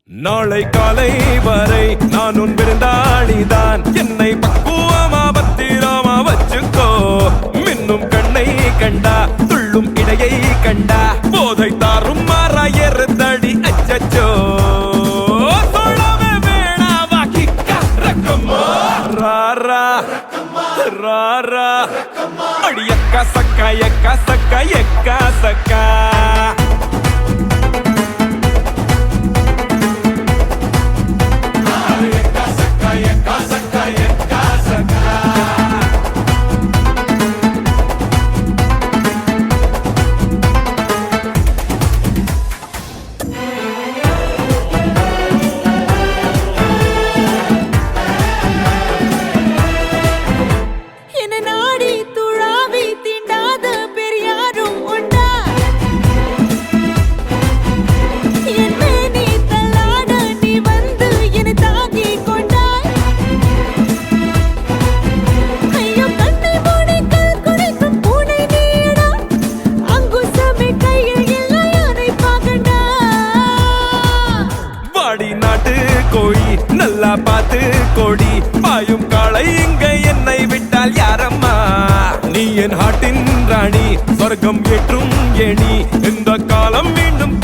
நாளை காலை வரை நான் உன் விருந்தாளிதான். என்னை பக்குவமா பத்திரமா வச்சுக்கோ. மின்னும் கண்ணை கண்டா துள்ளும் இடையை கண்டா போதை தாரும் மாறாயறுதடி அச்சச்சோ. சொல்லவே வேணாவா கிக்கா ரக்கம்மா ராரா ராரா அடி எக்கா சக்கா எக்கா சக்கா எக்கா சக்கா. கோழி நல்லா பார்த்து கோடி பாயும் காளை இங்க என்னை விட்டால் யாரம்மா. நீ என் ஹாட்டின் ராணி சொர்க்கம் ஏற்றும் ஏணி இந்த காலம் மீண்டும்